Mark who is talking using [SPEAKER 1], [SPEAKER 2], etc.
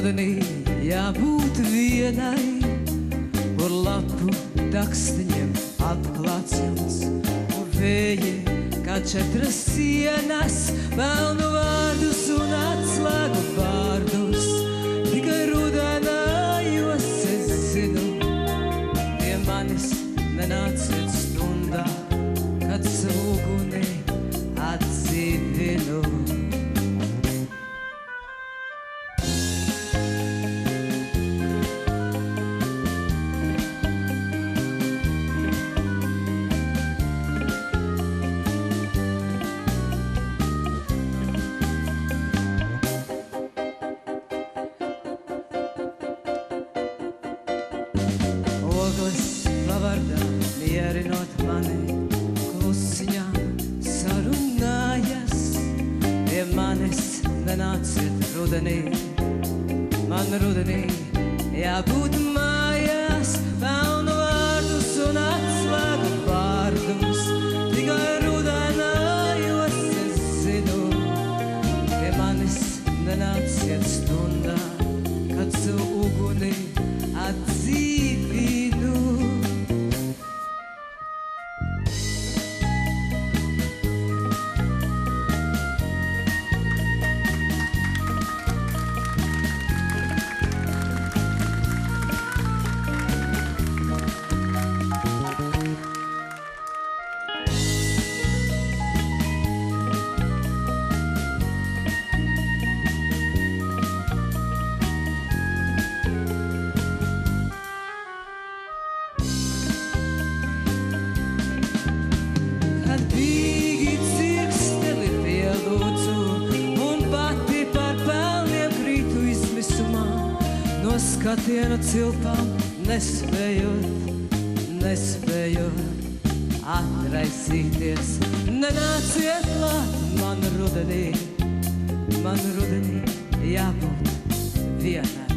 [SPEAKER 1] rudenī jābūt vienai, kur lapu dakstiņiem atklāts jums, un vēji kā 4 sienas, pelnu vārdus un atslēgu vārdus. Tikai rudenājos es zinu, pie manis nenāciet stundā, kad savu uguni atdzīvinu. Ogles pavardā mierinot mani, klusiņām sarunājas. Pie manis nenāciet rudenī, man rudenī jābūt mājās. Pelnu vārdus un atslēgu vārdus, tikai rudenājos es zinu. Pie manis nenāciet stundā, kad savu uguni atdzīvinu. Kad bīgi cirksteli pielūdzu un pati par pelniem krītu izmisumā, no skatiena cilpām nespējot atraisīties. Nenāciet klāt man rudenī jābūt vienai.